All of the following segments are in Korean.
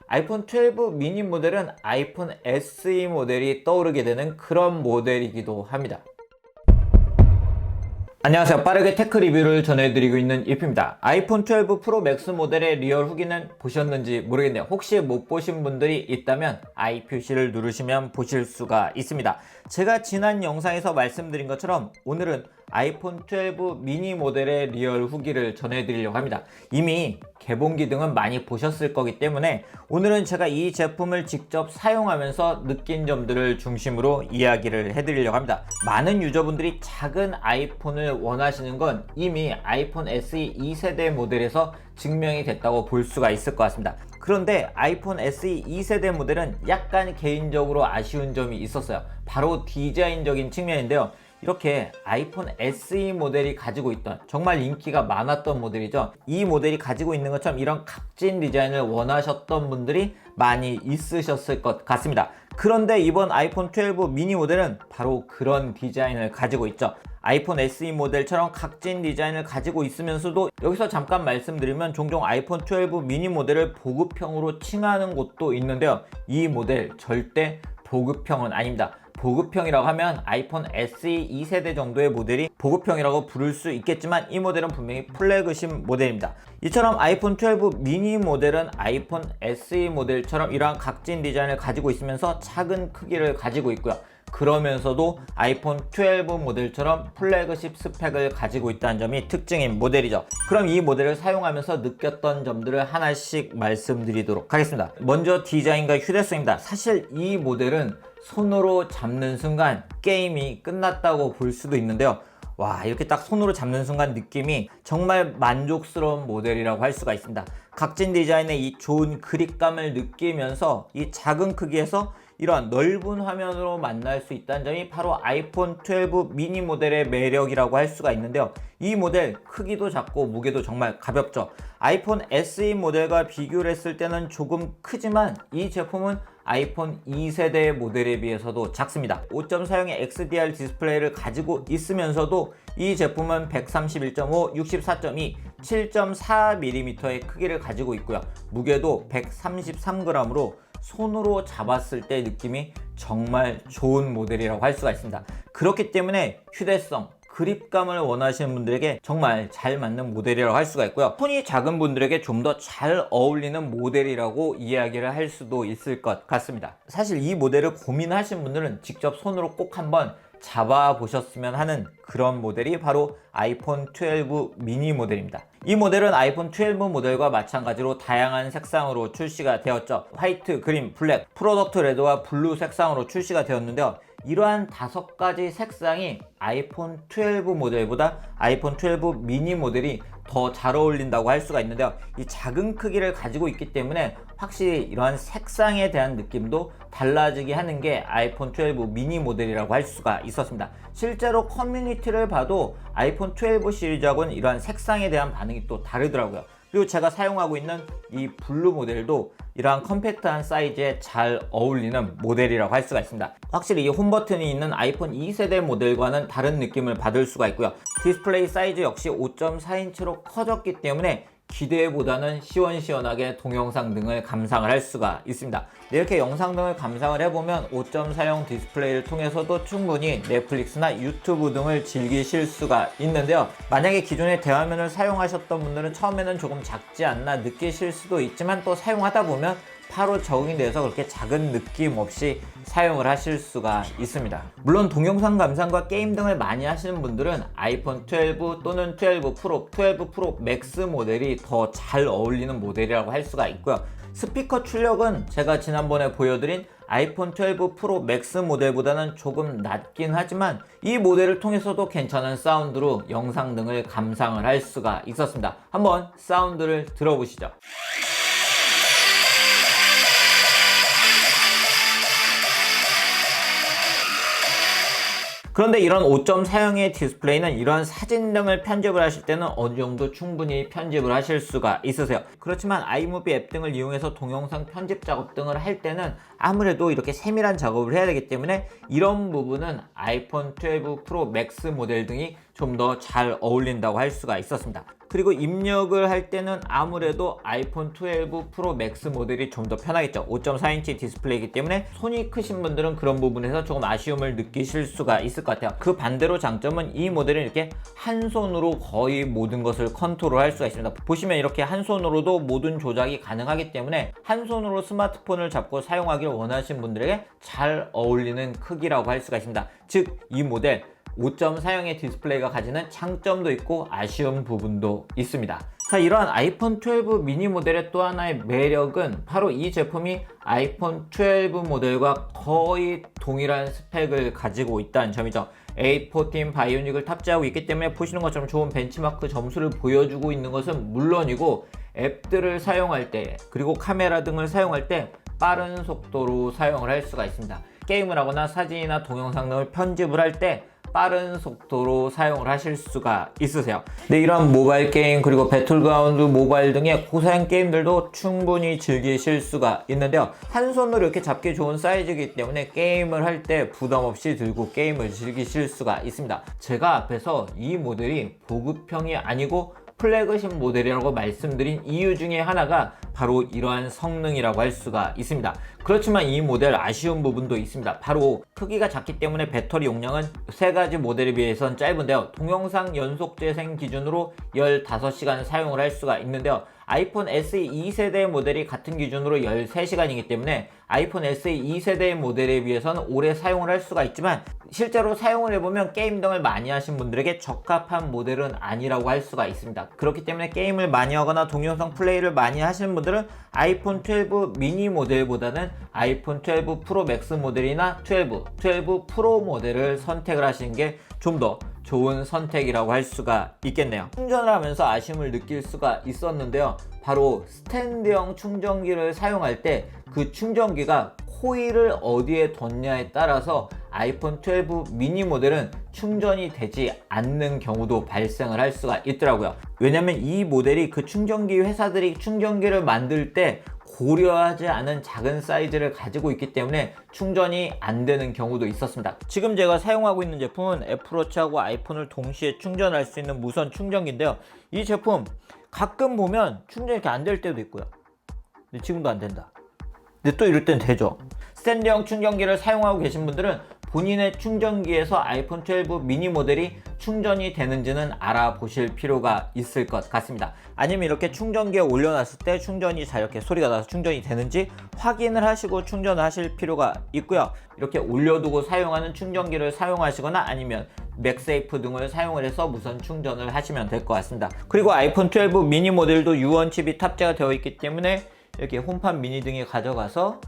아이폰 12 미니 모델은 아이폰 SE 모델이 떠오르게 되는 그런 모델이기도 합니다. 안녕하세요. 빠르게 테크 리뷰를 전해드리고 있는 일피입니다. 아이폰 12 프로 맥스 모델의 리얼 후기는 보셨는지 모르겠네요. 혹시 못 보신 분들이 있다면 I 표시를 누르시면 보실 수가 있습니다. 제가 지난 영상에서 말씀드린 것처럼 오늘은 아이폰 12 미니 모델의 리얼 후기를 전해드리려고 합니다. 이미 개봉기 등은 많이 보셨을 거기 때문에 오늘은 제가 이 제품을 직접 사용하면서 느낀 점들을 중심으로 이야기를 해드리려고 합니다. 많은 유저분들이 작은 아이폰을 원하시는 건 이미 아이폰 SE 2세대 모델에서 증명이 됐다고 볼 수가 있을 것 같습니다. 그런데 아이폰 SE 2세대 모델은 약간 개인적으로 아쉬운 점이 있었어요. 바로 디자인적인 측면인데요. 이렇게 아이폰 SE 모델이 가지고 있던 정말 인기가 많았던 모델이죠. 이 모델이 가지고 있는 것처럼 이런 각진 디자인을 원하셨던 분들이 많이 있으셨을 것 같습니다. 그런데 이번 아이폰 12 미니 모델은 바로 그런 디자인을 가지고 있죠. 아이폰 SE 모델처럼 각진 디자인을 가지고 있으면서도 여기서 잠깐 말씀드리면 종종 아이폰 12 미니 모델을 보급형으로 칭하는 곳도 있는데요. 이 모델 절대 보급형은 아닙니다. 보급형이라고 하면 아이폰 SE 2세대 정도의 모델이 보급형이라고 부를 수 있겠지만 이 모델은 분명히 플래그십 모델입니다. 이처럼 아이폰 12 미니 모델은 아이폰 SE 모델처럼 이러한 각진 디자인을 가지고 있으면서 작은 크기를 가지고 있고요. 그러면서도 아이폰 12 모델처럼 플래그십 스펙을 가지고 있다는 점이 특징인 모델이죠. 그럼 이 모델을 사용하면서 느꼈던 점들을 하나씩 말씀드리도록 하겠습니다. 먼저 디자인과 휴대성입니다. 사실 이 모델은 손으로 잡는 순간 게임이 끝났다고 볼 수도 있는데요. 와, 이렇게 딱 손으로 잡는 순간 느낌이 정말 만족스러운 모델이라고 할 수가 있습니다. 각진 디자인의 이 좋은 그립감을 느끼면서 이 작은 크기에서 이러한 넓은 화면으로 만날 수 있다는 점이 바로 아이폰 12 미니 모델의 매력이라고 할 수가 있는데요. 이 모델 크기도 작고 무게도 정말 가볍죠. 아이폰 SE 모델과 비교를 했을 때는 조금 크지만 이 제품은 아이폰 2세대 모델에 비해서도 작습니다. 5.4형의 XDR 디스플레이를 가지고 있으면서도 이 제품은 131.5, 64.2, 7.4mm의 크기를 가지고 있고요. 무게도 133g으로 손으로 잡았을 때 느낌이 정말 좋은 모델이라고 할 수가 있습니다. 그렇기 때문에 휴대성, 그립감을 원하시는 분들에게 정말 잘 맞는 모델이라고 할 수가 있고요. 손이 작은 분들에게 좀 더 잘 어울리는 모델이라고 이야기를 할 수도 있을 것 같습니다. 사실 이 모델을 고민하신 분들은 직접 손으로 꼭 한번 잡아 보셨으면 하는 그런 모델이 바로 아이폰 12 미니 모델입니다. 이 모델은 아이폰 12 모델과 마찬가지로 다양한 색상으로 출시가 되었죠. 화이트, 그린, 블랙, 프로덕트 레드와 블루 색상으로 출시가 되었는데요. 이러한 5가지 색상이 아이폰 12 모델보다 아이폰 12 미니 모델이 더 잘 어울린다고 할 수가 있는데요. 이 작은 크기를 가지고 있기 때문에 확실히 이러한 색상에 대한 느낌도 달라지게 하는 게 아이폰 12 미니 모델이라고 할 수가 있었습니다. 실제로 커뮤니티를 봐도 아이폰 12 시리즈하고는 이러한 색상에 대한 반응이 또 다르더라고요. 그리고 제가 사용하고 있는 이 블루 모델도 이러한 컴팩트한 사이즈에 잘 어울리는 모델이라고 할 수가 있습니다. 확실히 이 홈 버튼이 있는 아이폰 2세대 모델과는 다른 느낌을 받을 수가 있고요. 디스플레이 사이즈 역시 5.4인치로 커졌기 때문에 기대보다는 시원시원하게 동영상 등을 감상을 할 수가 있습니다. 이렇게 영상 등을 감상을 해보면 5.4형 디스플레이를 통해서도 충분히 넷플릭스나 유튜브 등을 즐기실 수가 있는데요. 만약에 기존의 대화면을 사용하셨던 분들은 처음에는 조금 작지 않나 느끼실 수도 있지만 또 사용하다 보면 바로 적응이 돼서 그렇게 작은 느낌 없이 사용을 하실 수가 있습니다. 물론 동영상 감상과 게임 등을 많이 하시는 분들은 아이폰 12 또는 12 프로, 12 프로 맥스 모델이 더 잘 어울리는 모델이라고 할 수가 있고요. 스피커 출력은 제가 지난번에 보여드린 아이폰 12 프로 맥스 모델보다는 조금 낮긴 하지만 이 모델을 통해서도 괜찮은 사운드로 영상 등을 감상을 할 수가 있었습니다. 한번 사운드를 들어보시죠. 그런데 이런 5.4형의 디스플레이는 이런 사진 등을 편집을 하실 때는 어느 정도 충분히 편집을 하실 수가 있으세요. 그렇지만 아이무비 앱 등을 이용해서 동영상 편집 작업 등을 할 때는 아무래도 이렇게 세밀한 작업을 해야 되기 때문에 이런 부분은 아이폰 12 프로 맥스 모델 등이 좀 더 잘 어울린다고 할 수가 있었습니다. 그리고 입력을 할 때는 아무래도 아이폰 12 프로 맥스 모델이 좀 더 편하겠죠. 5.4인치 디스플레이이기 때문에 손이 크신 분들은 그런 부분에서 조금 아쉬움을 느끼실 수가 있을 것 같아요. 그 반대로 장점은 이 모델은 이렇게 한 손으로 거의 모든 것을 컨트롤할 수가 있습니다. 보시면 이렇게 한 손으로도 모든 조작이 가능하기 때문에 한 손으로 스마트폰을 잡고 사용하길 원하시는 분들에게 잘 어울리는 크기라고 할 수가 있습니다. 즉 이 모델 5.4형의 디스플레이가 가지는 장점도 있고 아쉬운 부분도 있습니다. 자, 이러한 아이폰 12 미니 모델의 또 하나의 매력은 바로 이 제품이 아이폰 12 모델과 거의 동일한 스펙을 가지고 있다는 점이죠. A14 바이오닉을 탑재하고 있기 때문에 보시는 것처럼 좋은 벤치마크 점수를 보여주고 있는 것은 물론이고, 앱들을 사용할 때 그리고 카메라 등을 사용할 때 빠른 속도로 사용을 할 수가 있습니다. 게임을 하거나 사진이나 동영상 등을 편집을 할 때 빠른 속도로 사용을 하실 수가 있으세요. 네, 이런 모바일 게임 그리고 배틀그라운드 모바일 등의 고사양 게임들도 충분히 즐기실 수가 있는데요. 한 손으로 이렇게 잡기 좋은 사이즈이기 때문에 게임을 할 때 부담 없이 들고 게임을 즐기실 수가 있습니다. 제가 앞에서 이 모델이 보급형이 아니고 플래그십 모델이라고 말씀드린 이유 중에 하나가 바로 이러한 성능이라고 할 수가 있습니다. 그렇지만 이 모델 아쉬운 부분도 있습니다. 바로 크기가 작기 때문에 배터리 용량은 세 가지 모델에 비해서는 짧은데요. 동영상 연속 재생 기준으로 15시간 사용을 할 수가 있는데요. 아이폰 SE 2세대 모델이 같은 기준으로 13시간이기 때문에 아이폰 SE 2세대 모델에 비해서는 오래 사용을 할 수가 있지만, 실제로 사용을 해보면 게임 등을 많이 하신 분들에게 적합한 모델은 아니라고 할 수가 있습니다. 그렇기 때문에 게임을 많이 하거나 동영상 플레이를 많이 하시는 분들은 아이폰 12 미니 모델보다는 아이폰 12 프로 맥스 모델이나 12 프로 모델을 선택을 하시는 게 좀 더 좋은 선택이라고 할 수가 있겠네요. 충전을 하면서 아쉬움을 느낄 수가 있었는데요. 바로 스탠드형 충전기를 사용할 때 그 충전기가 코일을 어디에 뒀냐에 따라서 아이폰 12 미니 모델은 충전이 되지 않는 경우도 발생을 할 수가 있더라고요. 왜냐면 이 모델이 그 충전기 회사들이 충전기를 만들 때 고려하지 않은 작은 사이즈를 가지고 있기 때문에 충전이 안 되는 경우도 있었습니다. 지금 제가 사용하고 있는 제품은 애플워치하고 아이폰을 동시에 충전할 수 있는 무선 충전기인데요. 이 제품 가끔 보면 충전이 이렇게 안 될 때도 있고요. 근데 지금도 안 된다. 근데 또 이럴 땐 되죠. 스탠드형 충전기를 사용하고 계신 분들은 본인의 충전기에서 아이폰 12 미니 모델이 충전이 되는지는 알아보실 필요가 있을 것 같습니다. 아니면 이렇게 충전기에 올려놨을 때 충전이 잘 이렇게 소리가 나서 충전이 되는지 확인을 하시고 충전을 하실 필요가 있고요. 이렇게 올려두고 사용하는 충전기를 사용하시거나 아니면 맥세이프 등을 사용을 해서 무선 충전을 하시면 될 것 같습니다. 그리고 아이폰 12 미니 모델도 유원 칩이 탑재가 되어 있기 때문에 이렇게 홈팟 미니 등에 가져가서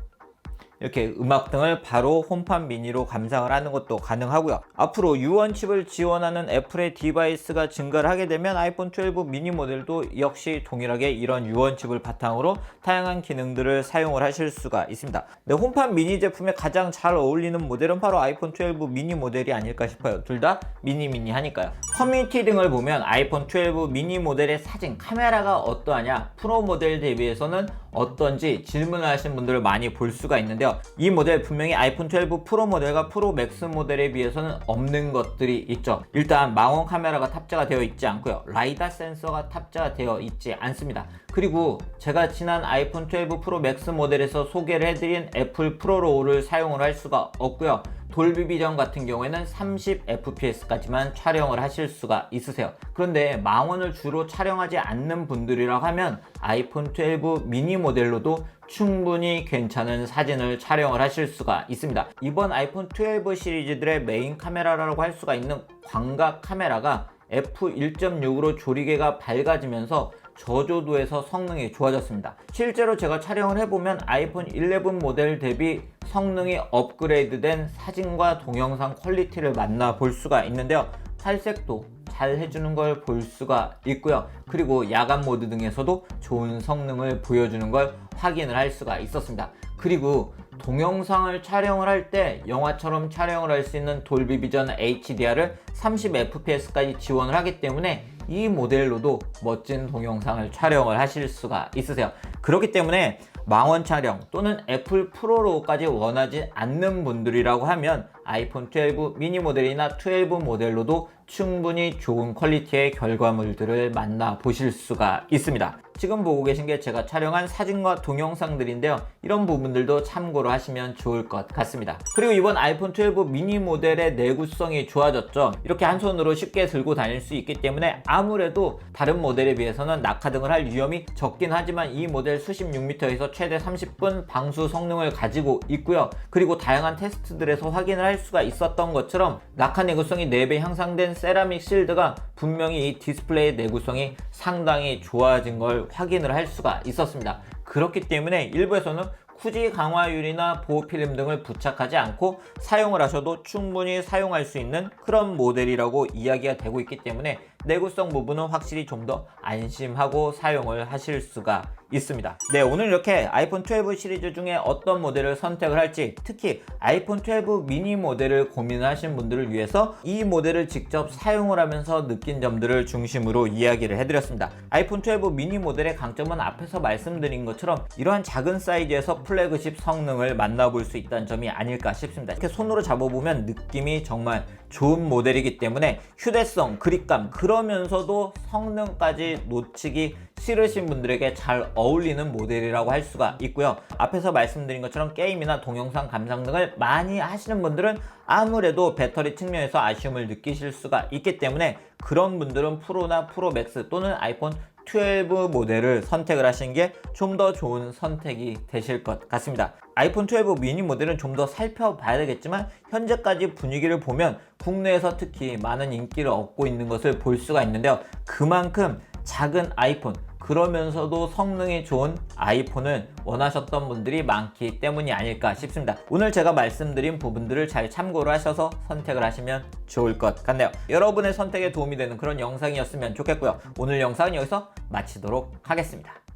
이렇게 음악 등을 바로 홈팟 미니로 감상을 하는 것도 가능하고요. 앞으로 U1 칩을 지원하는 애플의 디바이스가 증가를 하게 되면 아이폰 12 미니 모델도 역시 동일하게 이런 U1 칩을 바탕으로 다양한 기능들을 사용을 하실 수가 있습니다. 네, 홈팟 미니 제품에 가장 잘 어울리는 모델은 바로 아이폰 12 미니 모델이 아닐까 싶어요. 둘 다 미니 하니까요. 커뮤니티 등을 보면 아이폰 12 미니 모델의 사진 카메라가 어떠하냐, 프로 모델 대비해서는 어떤지 질문을 하시는 분들을 많이 볼 수가 있는데요. 이 모델 분명히 아이폰 12 프로 모델과 프로 맥스 모델에 비해서는 없는 것들이 있죠. 일단 망원 카메라가 탑재가 되어 있지 않고요. 라이다 센서가 탑재가 되어 있지 않습니다. 그리고 제가 지난 아이폰 12 프로 맥스 모델에서 소개를 해드린 애플 프로로우를 사용을 할 수가 없고요. 돌비 비전 같은 경우에는 30fps까지만 촬영을 하실 수가 있으세요. 그런데 망원을 주로 촬영하지 않는 분들이라고 하면 아이폰 12 미니 모델로도 충분히 괜찮은 사진을 촬영을 하실 수가 있습니다. 이번 아이폰 12 시리즈들의 메인 카메라라고 할 수가 있는 광각 카메라가 f1.6으로 조리개가 밝아지면서 저조도에서 성능이 좋아졌습니다. 실제로 제가 촬영을 해보면 아이폰 11 모델 대비 성능이 업그레이드된 사진과 동영상 퀄리티를 만나볼 수가 있는데요. 탈색도 잘 해주는 걸 볼 수가 있고요. 그리고 야간 모드 등에서도 좋은 성능을 보여주는 걸 확인을 할 수가 있었습니다. 그리고 동영상을 촬영을 할 때 영화처럼 촬영을 할 수 있는 돌비 비전 HDR을 30fps까지 지원을 하기 때문에 이 모델로도 멋진 동영상을 촬영을 하실 수가 있으세요. 그렇기 때문에 망원 촬영 또는 애플 프로로까지 원하지 않는 분들이라고 하면 아이폰 12 미니 모델이나 12 모델로도 충분히 좋은 퀄리티의 결과물들을 만나보실 수가 있습니다. 지금 보고 계신 게 제가 촬영한 사진과 동영상들인데요. 이런 부분들도 참고로 하시면 좋을 것 같습니다. 그리고 이번 아이폰 12 미니 모델의 내구성이 좋아졌죠. 이렇게 한 손으로 쉽게 들고 다닐 수 있기 때문에 아무래도 다른 모델에 비해서는 낙하등을 할 위험이 적긴 하지만 이 모델 수십 6m에서 최대 30분 방수 성능을 가지고 있고요. 그리고 다양한 테스트들에서 확인을 할 수가 있었던 것처럼 낙하 내구성이 4배 향상된 세라믹 실드가 분명히 이 디스플레이 내구성이 상당히 좋아진 걸 확인을 할 수가 있었습니다. 그렇기 때문에 일부에서는 굳이 강화유리나 보호필름 등을 부착하지 않고 사용을 하셔도 충분히 사용할 수 있는 그런 모델이라고 이야기가 되고 있기 때문에 내구성 부분은 확실히 좀 더 안심하고 사용을 하실 수가 있습니다. 네, 오늘 이렇게 아이폰 12 시리즈 중에 어떤 모델을 선택을 할지, 특히 아이폰 12 미니 모델을 고민하신 분들을 위해서 이 모델을 직접 사용을 하면서 느낀 점들을 중심으로 이야기를 해드렸습니다. 아이폰 12 미니 모델의 강점은 앞에서 말씀드린 것처럼 이러한 작은 사이즈에서 플래그십 성능을 만나볼 수 있다는 점이 아닐까 싶습니다. 이렇게 손으로 잡아보면 느낌이 정말 좋은 모델이기 때문에 휴대성, 그립감, 그러면서도 성능까지 놓치기 싫으신 분들에게 잘 어울리는 모델이라고 할 수가 있고요. 앞에서 말씀드린 것처럼 게임이나 동영상 감상 등을 많이 하시는 분들은 아무래도 배터리 측면에서 아쉬움을 느끼실 수가 있기 때문에 그런 분들은 프로나 프로 맥스 또는 아이폰 12 모델을 선택을 하시는 게 좀 더 좋은 선택이 되실 것 같습니다. 아이폰 12 미니 모델은 좀 더 살펴봐야 되겠지만 현재까지 분위기를 보면 국내에서 특히 많은 인기를 얻고 있는 것을 볼 수가 있는데요. 그만큼 작은 아이폰, 그러면서도 성능이 좋은 아이폰을 원하셨던 분들이 많기 때문이 아닐까 싶습니다. 오늘 제가 말씀드린 부분들을 잘 참고를 하셔서 선택을 하시면 좋을 것 같네요. 여러분의 선택에 도움이 되는 그런 영상이었으면 좋겠고요. 오늘 영상은 여기서 마치도록 하겠습니다.